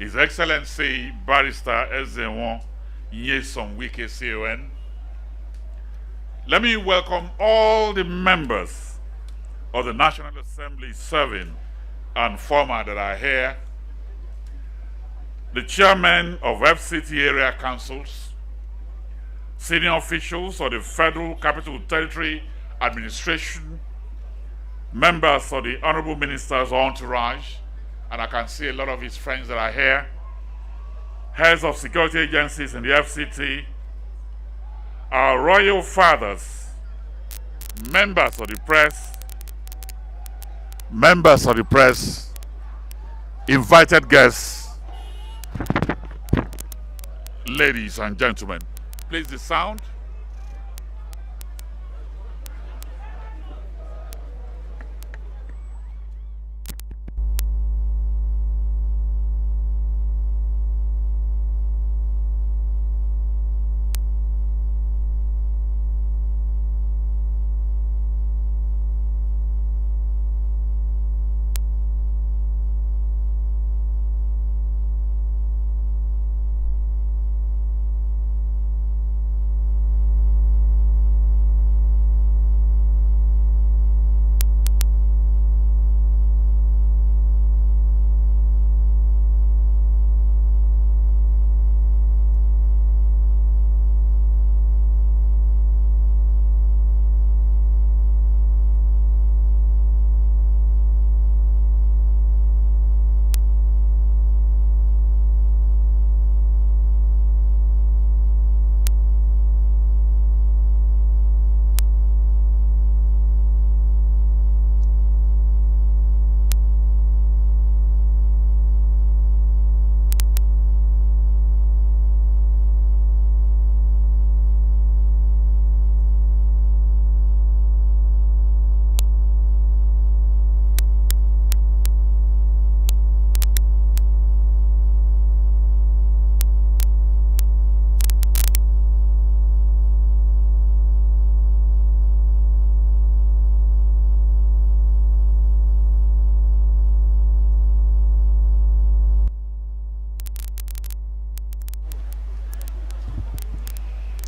His Excellency Barrister Ezenwo Nyesom Wike CON. Let me welcome all the members of the National Assembly serving and former that are here, the chairmen of FCT area councils, senior officials of the Federal Capital Territory Administration, members of the Honorable Minister's entourage, and I can see a lot of his friends that are here, heads of security agencies in the FCT, our royal fathers, members of the press, invited guests, ladies and gentlemen. Please, the sound.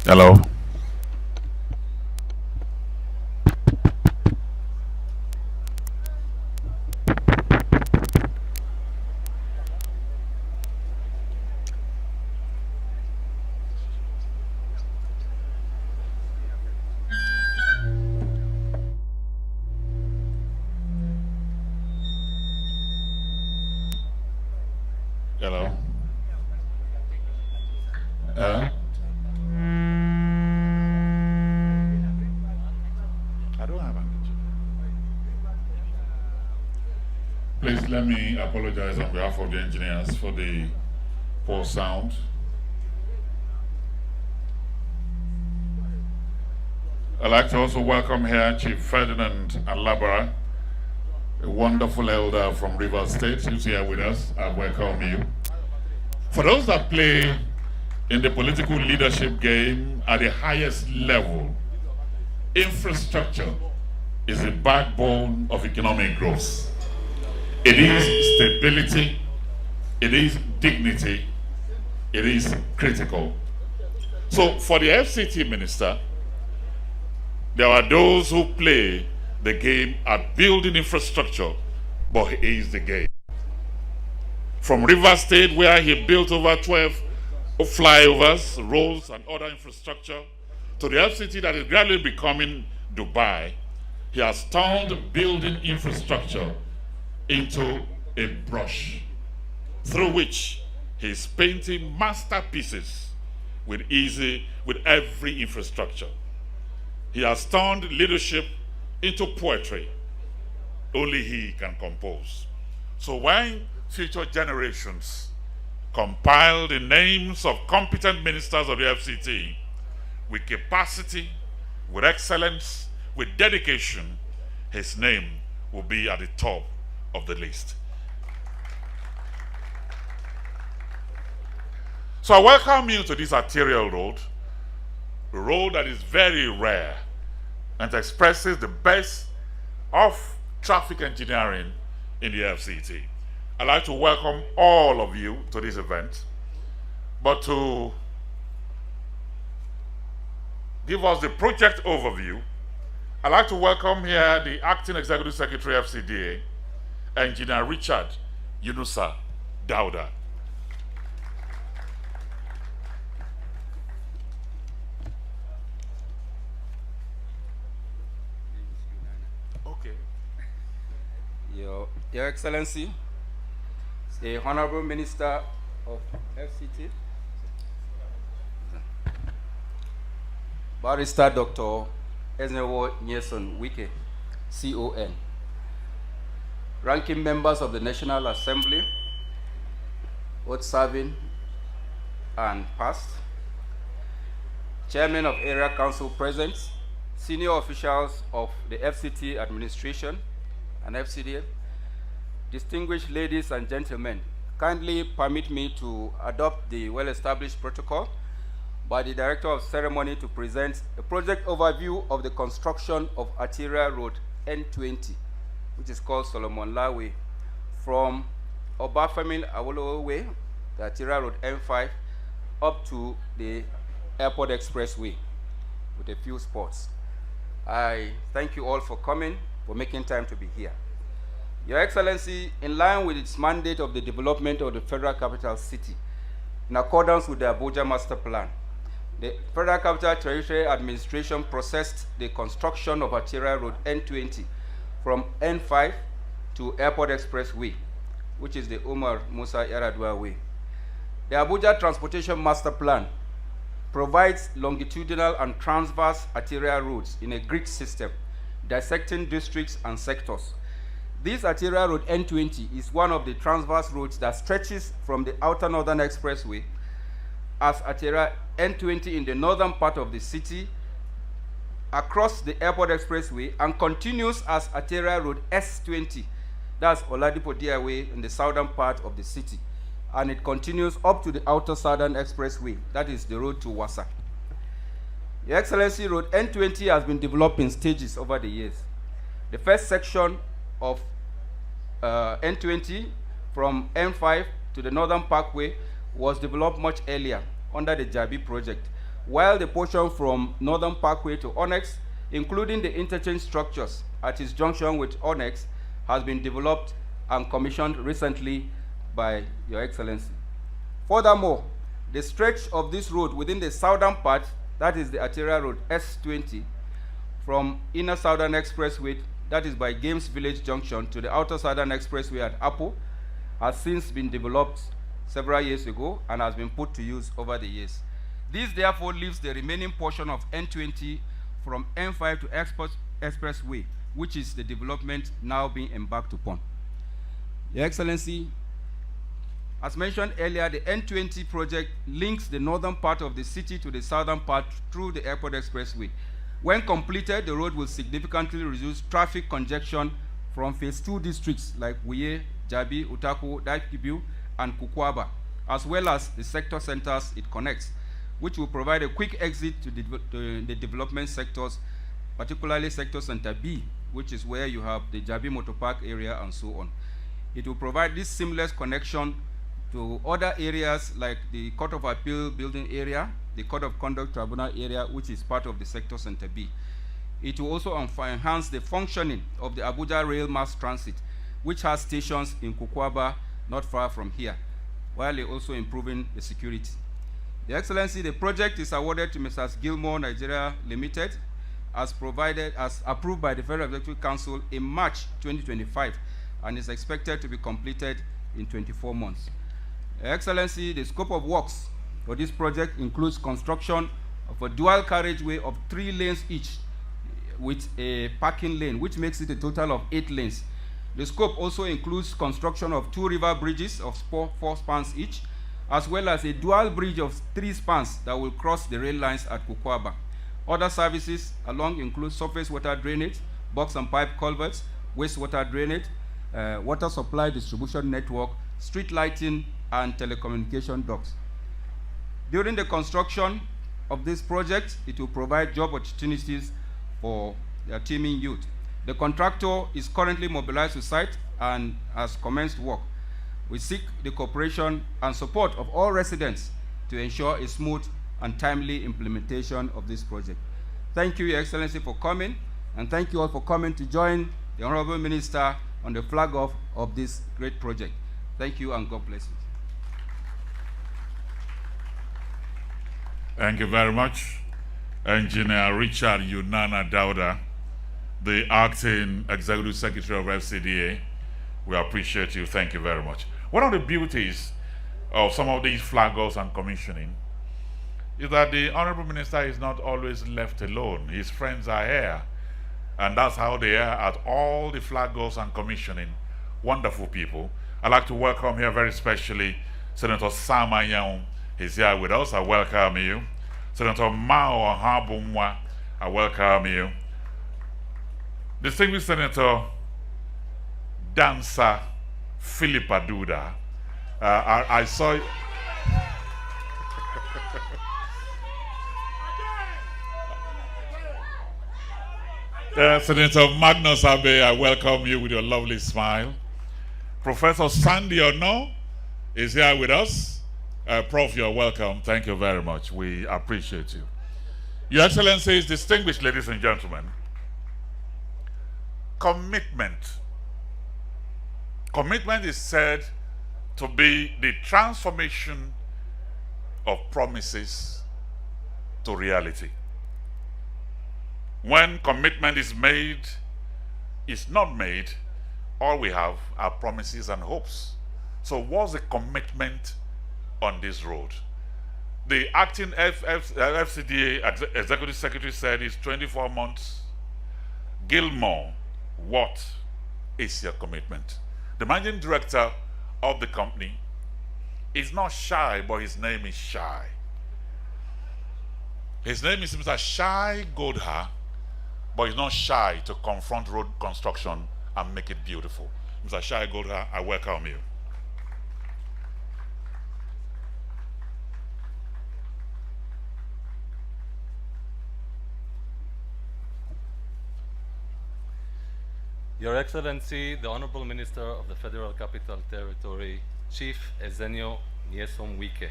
Hello. Hello. Hello. I don't have handkerchief. Please let me apologize on behalf of the engineers for the poor sound. I'd like to also welcome here Chief Ferdinand Alabara, a wonderful elder from Rivers State, who's here with us. I welcome you. For those that play in the political leadership game at the highest level, infrastructure is the backbone of economic growth. It is stability, it is dignity, it is critical. So for the FCT minister, there are those who play the game at building infrastructure, but he is the game. From Rivers State, where he built over 12 flyovers, roads, and other infrastructure, to the FCT that is gradually becoming Dubai, he has turned building infrastructure into a brush through which he is painting masterpieces with every infrastructure. He has turned leadership into poetry. Only he can compose. So when future generations compile the names of competent ministers of the FCT with capacity, with excellence, with dedication, his name will be at the top of the list. So I welcome you to this arterial road, a road that is very rare and expresses the best of traffic engineering in the FCT. I'd like to welcome all of you to this event, but to give us the project overview, I'd like to welcome here the Acting Executive Secretary FCDA, Engineer Richard Yunusa Dauda. Okay. Your Excellency, the Honorable Minister of FCT, Barrister Dr. Eznewo Nyeson Wike, CON, ranking members of the National Assembly, both serving and past, chairman of area council present, senior officials of the FCT administration and FCDA, distinguished ladies and gentlemen, kindly permit me to adopt the well-established protocol by the Director of Ceremony to present a project overview of the construction of Arterial Road N20, which is called Solomon Lawe, from Obafemi Awolowo Way, the Arterial Road N5, up to the Airport Expressway, with a few spots. I thank you all for coming, for making time to be here. Your Excellency, in line with its mandate of the development of the Federal Capital City, in accordance with the Abuja Master Plan, the Federal Capital Territory Administration processed the construction of Arterial Road N20 from N5 to Airport Expressway, which is the Umar Musa Yar'Adua Way. The Abuja Transportation Master Plan provides longitudinal and transverse arterial roads in a grid system, dissecting districts and sectors. This Arterial Road N20 is one of the transverse roads that stretches from the Outer Northern Expressway as Arterial N20 in the northern part of the city, across the Airport Expressway, and continues as Arterial Road S20, that's Oladipo Way in the southern part of the city. And it continues up to the Outer Southern Expressway, that is the road to Wasa. Your Excellency, Road N20 has been developed in stages over the years. The first section of N20 from N5 to the Northern Parkway was developed much earlier under the Jabi project, while the portion from Northern Parkway to Onyx, including the interchange structures at its junction with Onyx, has been developed and commissioned recently by Your Excellency. Furthermore, the stretch of this road within the southern part, that is the Arterial Road S20, from Inner Southern Expressway, that is by Games Village Junction, to the Outer Southern Expressway at Apo, has since been developed several years ago and has been put to use over the years. This therefore leaves the remaining portion of N20 from N5 to Expressway, which is the development now being embarked upon. Your Excellency, as mentioned earlier, the N20 project links the northern part of the city to the southern part through the Airport Expressway. When completed, the road will significantly reduce traffic congestion from phase 2 districts like Wuye, Jabi, Utako, Daikibu, and Kukwaba, as well as the sector centers it connects, which will provide a quick exit to the development sectors, particularly sector center B, which is where you have the Jabi Motor Park area and so on. It will provide this seamless connection to other areas like the Court of Appeal building area, the Code of Conduct Tribunal area, which is part of the sector center B. It will also enhance the functioning of the Abuja Rail Mass Transit, which has stations in Kukwaba, not far from here, while also improving the security. Your Excellency, the project is awarded to Mrs. Gilmore Nigeria Limited, as approved by the Federal Executive Council in March 2025, and is expected to be completed in 24 months. Your Excellency, the scope of works for this project includes construction of a dual carriageway of 3 lanes each with a parking lane, which makes it a total of 8 lanes. The scope also includes construction of 2 river bridges of 4 spans each, as well as a dual bridge of 3 spans that will cross the rail lines at Kukwaba. Other services along include surface water drainage, box and pipe culverts, wastewater drainage, water supply distribution network, street lighting, and telecommunication ducts. During the construction of this project, it will provide job opportunities for their teeming youth. The contractor is currently mobilized to site and has commenced work. we seek the cooperation and support of all residents to ensure a smooth and timely implementation of this project. Thank you, Your Excellency, for coming, and thank you all for coming to join the Honorable Minister on the flag-off of this great project. Thank you, and God bless you. Thank you very much. Engineer Richard Yunana Dauda, the Acting Executive Secretary of FCDA. We appreciate you. Thank you very much. One of the beauties of some of these flag-offs and commissioning is that the Honorable Minister is not always left alone. His friends are here, and that's how they are at all the flag-offs and commissioning. Wonderful people. I'd like to welcome here very specially Senator Sam Anyang. He's here with us. I welcome you. Senator Mao Habumwa, I welcome you. Distinguished Senator Dancer Philip Aduda. I saw Senator Magnus Abe, I welcome you with your lovely smile. Professor Sandy Ono is here with us. Prof, you're welcome. Thank you very much. We appreciate you. Your Excellencies, distinguished ladies and gentlemen, commitment. Commitment is said to be the transformation of promises to reality. When commitment is made, it's not made, all we have are promises and hopes. So what's the commitment on this road? The acting FCDA Executive Secretary said it's 24 months. Gilmore, what is your commitment? The managing director of the company is not shy, but his name is Shy. His name is Mr. Shy Godha, but he's not shy to confront road construction and make it beautiful. Mr. Shy Godha, I welcome you. Your Excellency, the Honorable Minister of the Federal Capital Territory, Chief Ezenio Nyesom Wike,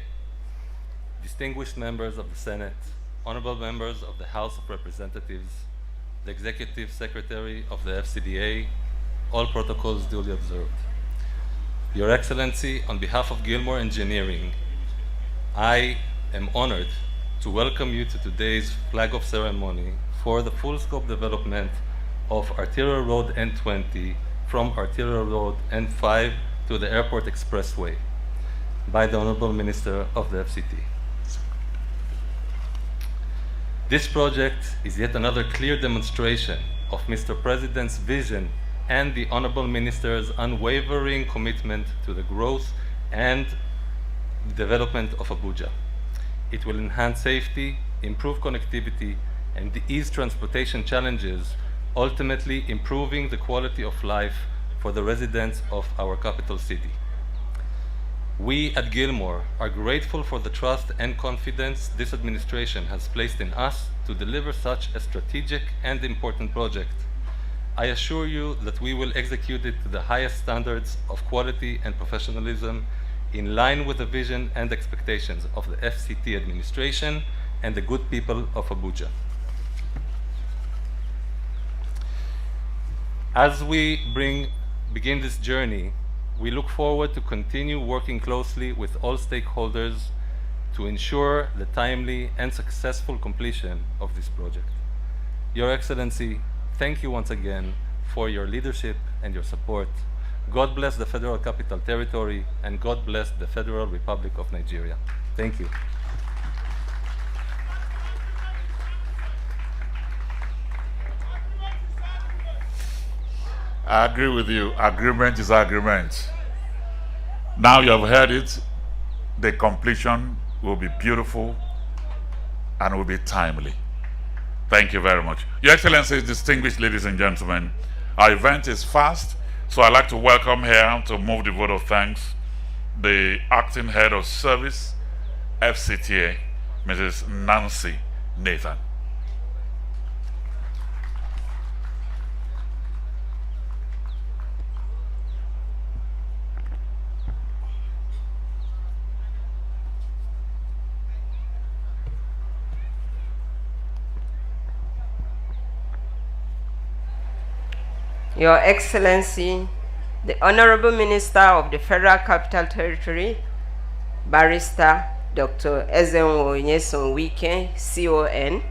distinguished members of the Senate, honorable members of the House of Representatives, the Executive Secretary of the FCDA, all protocols duly observed. Your Excellency, on behalf of Gilmore Engineering, I am honored to welcome you to today's flag-off ceremony for the full-scope development of Arterial Road N20 from Arterial Road N5 to the Airport Expressway by the Honorable Minister of the FCT. This project is yet another clear demonstration of Mr. President's vision and the Honorable Minister's unwavering commitment to the growth and development of Abuja. It will enhance safety, improve connectivity, and ease transportation challenges, ultimately improving the quality of life for the residents of our capital city. We at Gilmore are grateful for the trust and confidence this administration has placed in us to deliver such a strategic and important project. I assure you that we will execute it to the highest standards of quality and professionalism, in line with the vision and expectations of the FCT administration and the good people of Abuja. As we begin this journey, we look forward to continue working closely with all stakeholders to ensure the timely and successful completion of this project. Your Excellency, thank you once again for your leadership and your support. God bless the Federal Capital Territory, and God bless the Federal Republic of Nigeria. Thank you. I agree with you. Agreement is agreement. Now you have heard it. The completion will be beautiful and will be timely. Thank you very much. Your Excellencies, distinguished ladies and gentlemen, our event is fast, so I'd like to welcome here to move the vote of thanks the Acting Head of Service, FCTA, Mrs. Nancy Nathan. Your Excellency, the Honorable Minister of the Federal Capital Territory, Barrister Dr. Ezenwo Wike, CON,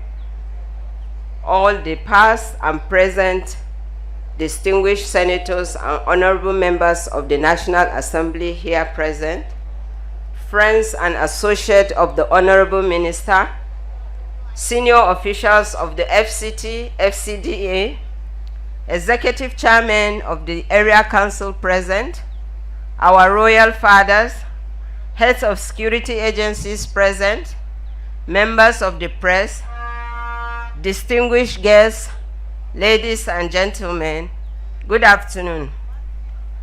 all the past and present distinguished senators and honorable members of the National Assembly here present, friends and associates of the Honorable Minister, senior officials of the FCT, FCDA, Executive Chairman of the Area Council present, our royal fathers, heads of security agencies present, members of the press, distinguished guests, ladies and gentlemen, good afternoon.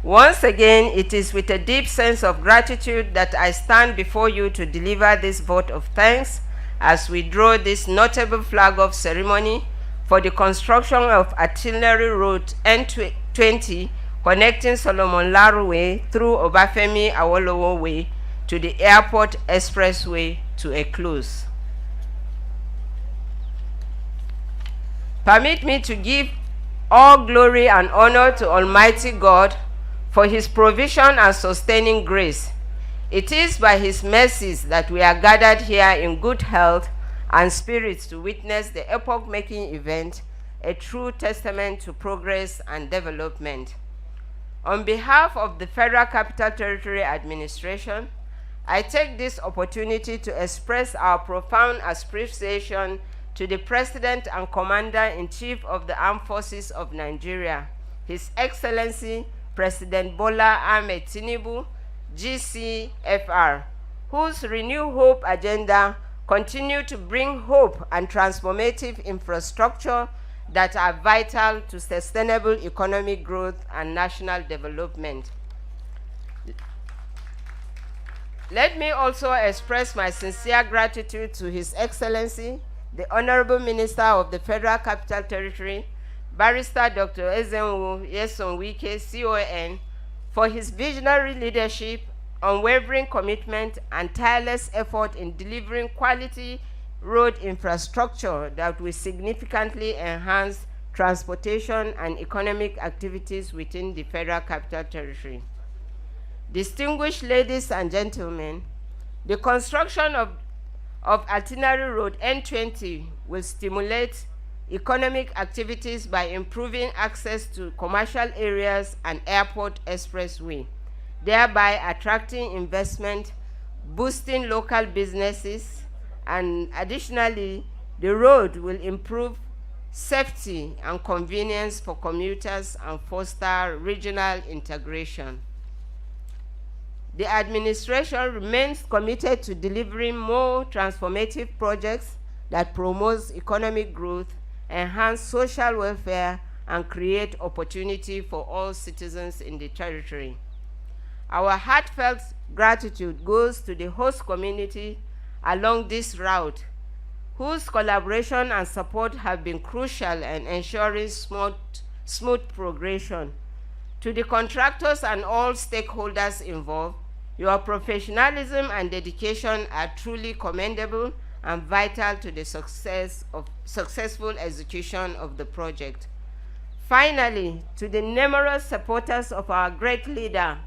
Once again, it is with a deep sense of gratitude that I stand before you to deliver this vote of thanks as we draw this notable flag-off ceremony for the construction of Artillery Road N20 connecting Solomon Laru Way through Obafemi Awolowo Way to the Airport Expressway to a close. Permit me to give all glory and honor to Almighty God for His provision and sustaining grace. It is by His mercies that we are gathered here in good health and spirits to witness the epoch-making event, a true testament to progress and development. On behalf of the Federal Capital Territory Administration, I take this opportunity to express our profound appreciation to the President and Commander-in-Chief of the Armed Forces of Nigeria, His Excellency President Bola Ahmed Tinubu, GCFR, whose Renew Hope agenda continue to bring hope and transformative infrastructure that are vital to sustainable economic growth and national development. Let me also express my sincere gratitude to His Excellency, the Honorable Minister of the Federal Capital Territory, Barrister Dr. Ezenwo Wike, CON, for his visionary leadership, unwavering commitment, and tireless effort in delivering quality road infrastructure that will significantly enhance transportation and economic activities within the Federal Capital Territory. Distinguished ladies and gentlemen, the construction of Artillery Road N20 will stimulate economic activities by improving access to commercial areas and airport expressway, thereby attracting investment, boosting local businesses, and additionally, the road will improve safety and convenience for commuters and foster regional integration. The administration remains committed to delivering more transformative projects that promote economic growth, enhance social welfare, and create opportunity for all citizens in the territory. Our heartfelt gratitude goes to the host community along this route, whose collaboration and support have been crucial in ensuring smooth progression. To the contractors and all stakeholders involved, your professionalism and dedication are truly commendable and vital to the successful execution of the project. Finally, to the numerous supporters of our great leader,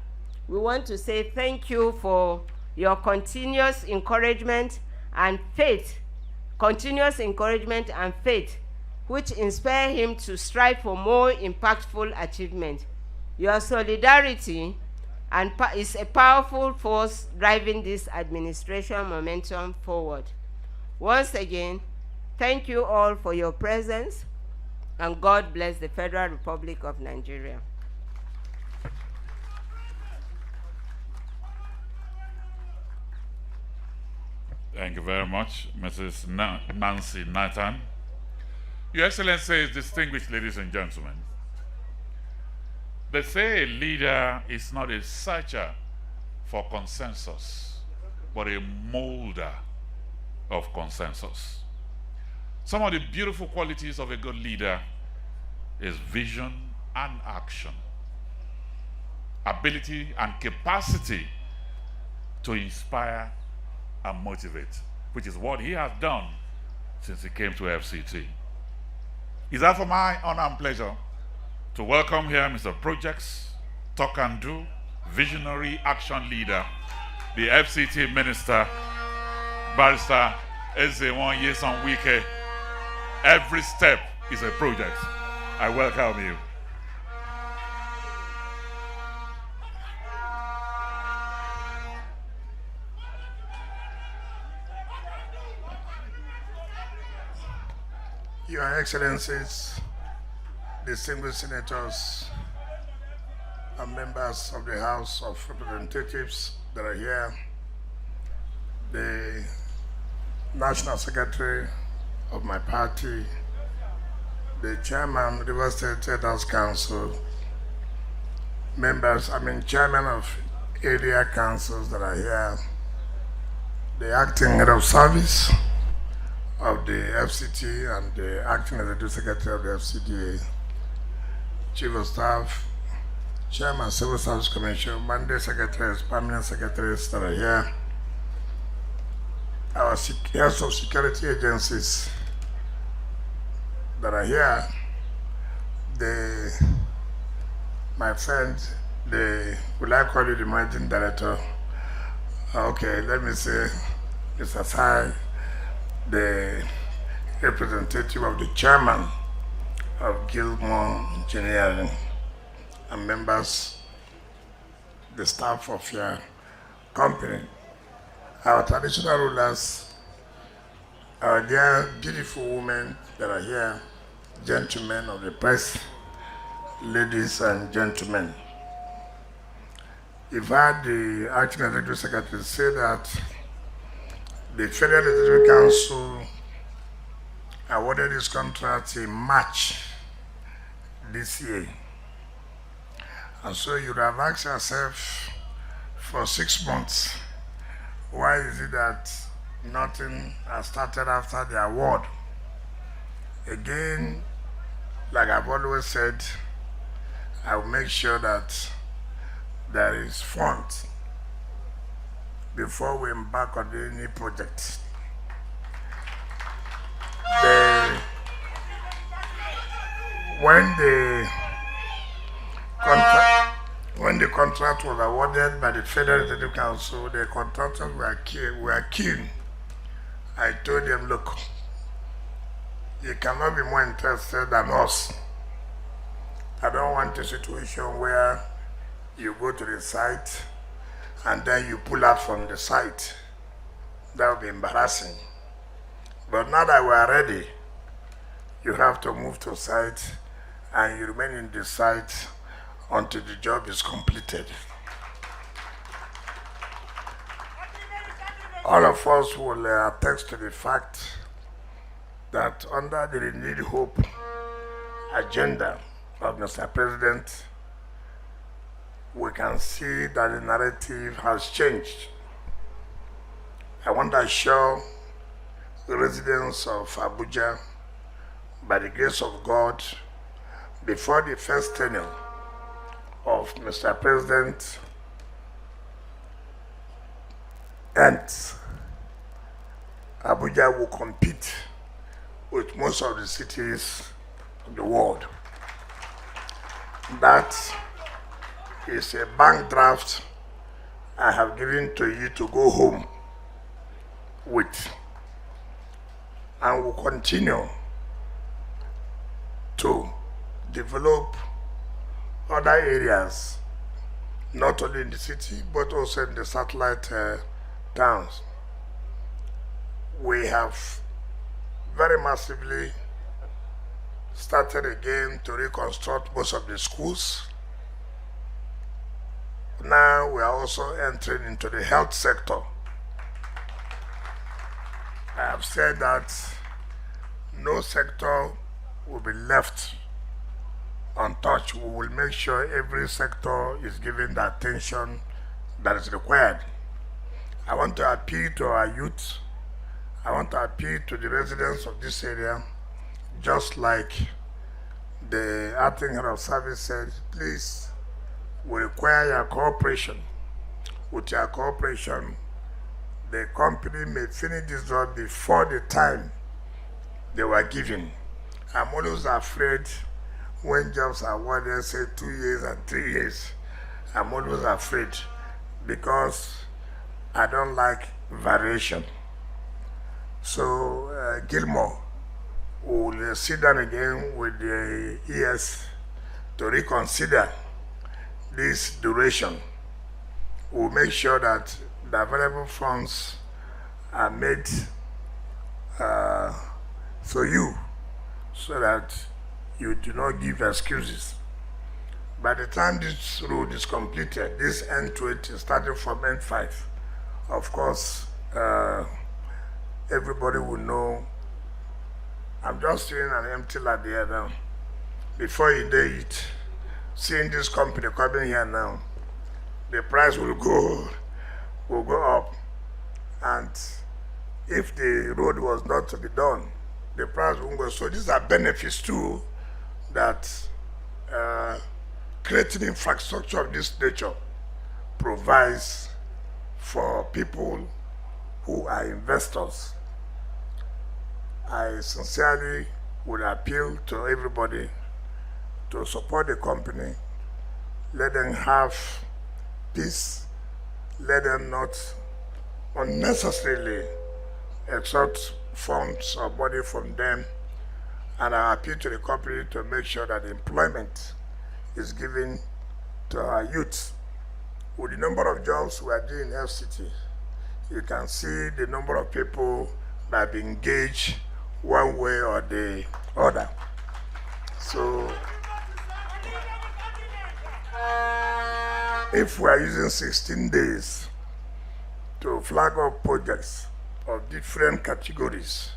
we want to say thank you for your continuous encouragement and faith, which inspire him to strive for more impactful achievement. Your solidarity is a powerful force driving this administration momentum forward. Once again, thank you all for your presence, and God bless the Federal Republic of Nigeria. Thank you very much, Mrs. Nancy Nathan. Your Excellency, distinguished ladies and gentlemen, they say a leader is not a searcher for consensus, but a molder of consensus. Some of the beautiful qualities of a good leader is vision and action, ability and capacity to inspire and motivate, which is what he has done since he came to FCT. It's therefore my honor and pleasure to welcome here Mr. Projects, Talk and Do, Visionary Action Leader, the FCT Minister, Barrister Eze-Won Wike. Every step is a project. I welcome you. Your Excellencies, distinguished senators, and members of the House of Representatives that are here, the National Secretary of my party, the Chairman of the River State House Council, Chairman of area councils that are here, the Acting Head of Service of the FCT and the Acting Executive Secretary of the FCDA, Chief of Staff, Chairman Civil Service Commission, Mandate Secretaries, Permanent Secretaries that are here, our heads of security agencies that are here, my friend, will I call you the Managing Director? Okay, let me say, Mr. Sai, the representative of the Chairman of Gilmore Engineering, and members, the staff of your company, our traditional rulers, our dear beautiful women that are here, gentlemen of the press, ladies and gentlemen. You've heard the Acting Executive Secretary say that the Federal Executive Council awarded this contract in March this year. And so you have asked yourself for 6 months, why is it that nothing has started after the award? Again, like I've always said, I will make sure that there is funds before we embark on any project. When the contract was awarded by the Federal Executive Council, the contractors were keen. I told them, look, you cannot be more interested than us. I don't want a situation where you go to the site and then you pull out from the site. That would be embarrassing. But now that we are ready, you have to move to site and you remain in the site until the job is completed. All of us will attest to the fact that under the renewed hope agenda of Mr. President, we can see that the narrative has changed. I want to assure the residents of Abuja, by the grace of God, before the first tenure of Mr. President ends, Abuja will compete with most of the cities of the world. That is a bank draft I have given to you to go home with, and will continue to develop other areas, not only in the city, but also in the satellite towns. We have very massively started again to reconstruct most of the schools. Now we are also entering into the health sector. I have said that no sector will be left untouched. We will make sure every sector is given the attention that is required. I want to appeal to our youth. I want to appeal to the residents of this area, just like the Acting Head of Service said, please, we require your cooperation. With your cooperation, the company may finish this job before the time they were given. I'm always afraid when jobs are awarded, say 2 years and 3 years, I'm always afraid because I don't like variation. So Gilmore will sit down again with the ES to reconsider this duration. We'll make sure that the available funds are made for you so that you do not give excuses. By the time this road is completed, this N20 starting from N5, of course, everybody will know. I'm just seeing an empty lot there now. Before you do it, seeing this company coming here now, the price will go up. And if the road was not to be done, the price won't go. So these are benefits too that creating infrastructure of this nature provides for people who are investors. I sincerely would appeal to everybody to support the company. Let them have peace. Let them not unnecessarily extract funds or money from them. And I appeal to the company to make sure that employment is given to our youth. With the number of jobs we are doing in FCT, you can see the number of people that have been engaged one way or the other. So if we are using 16 days to flag up projects of different categories,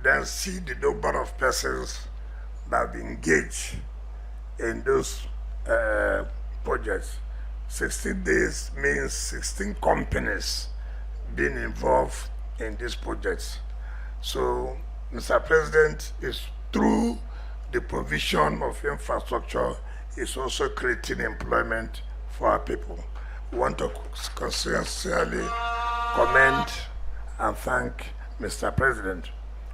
then see the number of persons that have been engaged in those projects. 16 days means 16 companies being involved in these projects. So, Mr. President, is through the provision of infrastructure, is also creating employment for our people. We want to sincerely commend and thank Mr. President.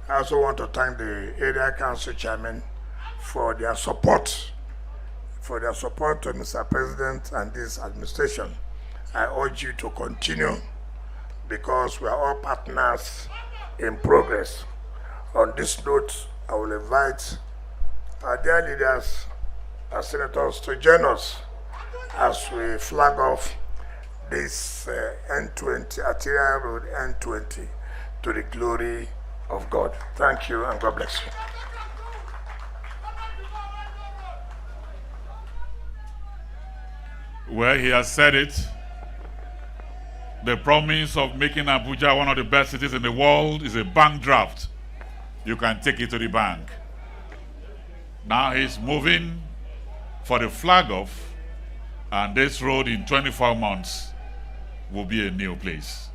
I also want to thank the area council chairman for their support to Mr. President and this administration. I urge you to continue because we are all partners in progress. On this note, I will invite our dear leaders, our senators, to join us as we flag off this N20, arterial road N20, to the glory of God. Thank you and God bless you. Well, he has said it. The promise of making Abuja one of the best cities in the world is a bank draft. You can take it to the bank. Now he's moving for the flag off, and this road in 24 months will be a new place.